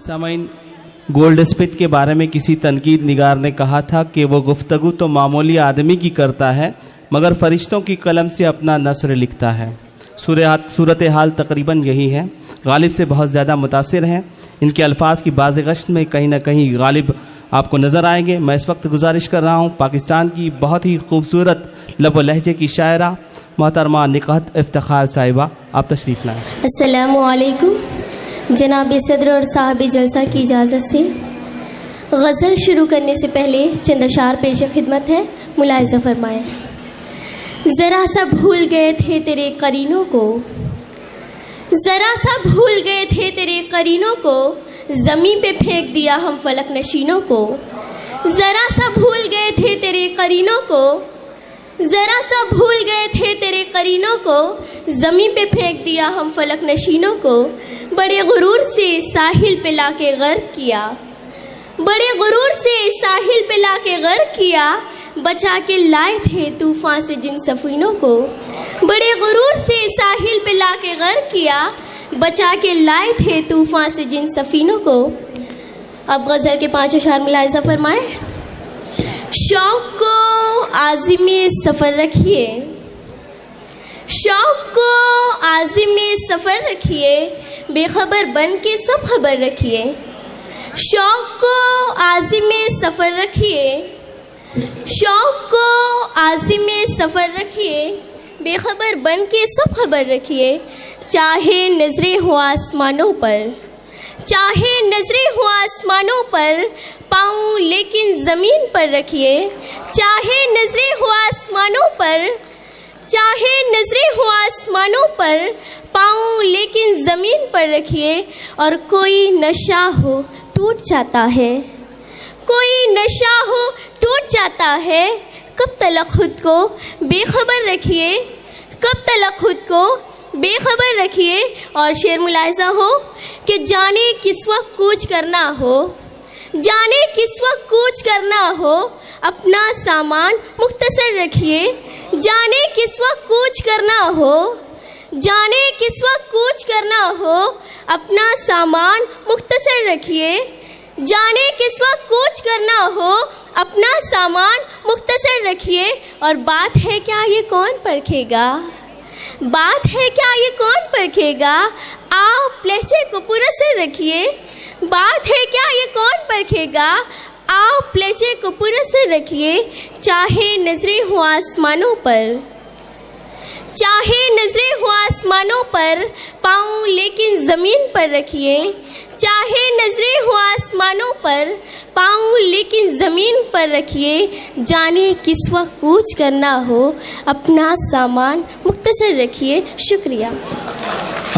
सामाइन Goldsmith के बारे में किसी तनकीद निगार ने कहा था कि वो गुफ्तगू तो मामूली आदमी की करता है मगर फरिश्तों की कलम से अपना नस्र लिखता है। सूरत हाल तकरीबन यही है। गालिब से बहुत ज़्यादा मुतासिर हैं। इनके अल्फाज की बाज़ गश्त में कहीं ना कहीं गालिब आपको नज़र आएंगे। मैं इस वक्त गुजारिश कर रहा हूँ पाकिस्तान की बहुत ही खूबसूरत लब व लहजे की शायरा मोहतरमा निकहत इफ्तिखार साहिबा, आप तशरीफ़ लाएँ। अस्सलामु अलैकुम। जनाब सदर और साहब जलसा की इजाज़त से गज़ल शुरू करने से पहले चंद अशार पेश खिदमत है, मुलाहिज़ा फरमाएँ। ज़रा सा भूल गए थे तेरे करीनों को, ज़रा सा भूल गए थे तेरे करीनों को, ज़मीं पे फेंक दिया हम फलक नशीनों को। ज़रा सा भूल गए थे तेरे करीनों को, ज़रा सा भूल गए थे तेरे करीनों को, ज़मीं पे फेंक दिया हम फलक नशीनों को। बड़े गुरूर से साहिल पे लाके गर्क किया, बड़े गुरूर से साहिल पे लाके गर्क किया, बचा के लाए थे तूफान से जिन सफीनों को। बड़े गुरूर से साहिल पे लाके गर्क किया, बचा के लाए थे तूफान से जिन सफीनों को। अब गज़ल के 5 अशार मुलाहिज़ा फरमाएं। शौक़ को आज़िमे सफ़र रखिए, शौक़ को आज़िमे सफ़र रखिए, बेखबर बन के सब खबर रखिए। शौक़ को आज़िमे सफ़र रखिए, शौक़ को आज़िमे सफ़र रखिए, बेखबर बन के सब खबर रखिए। चाहे नज़रें हो आसमानों पर, चाहे नज़रें हो आसमानों पर, पाँव लेकिन ज़मीन पर रखिए। चाहे नज़रें हो आसमानों पर, चाहे नज़रें हो आसमानों पर, पाँव लेकिन ज़मीन पर रखिए। और कोई नशा हो टूट जाता है, कोई नशा हो टूट जाता है, कब तलक खुद को बेखबर रखिए, कब तलक खुद को बेखबर रखिए। और शेर मुलाहिज़ा हो कि जाने किस वक्त कूच करना हो, जाने किस वक्त कूच करना हो, अपना सामान मुख्तसर रखिए। जाने किस वक्त कूच करना हो, जाने किस वक्त कूच करना हो, अपना सामान मुख्तसर रखिए। जाने किस वक्त कूच करना हो, अपना सामान मुख्तसर रखिए। और बात है क्या ये कौन परखेगा, बात है क्या ये कौन परखेगा, आप लहजे को पुरअसर रखिए। बात है क्या ये कौन परखेगा, आप लहजे को पुरअसर रखिए। चाहे नजरें हो आसमानों पर, चाहे नजरें हो आसमानों पर, पाँव लेकिन ज़मीन पर रखिए। चाहे नजरें हो आसमानों पर, पाँव लेकिन ज़मीन पर रखिए। जाने किस वक्त कूच करना हो, अपना सामान मुख्तसर रखिए। शुक्रिया।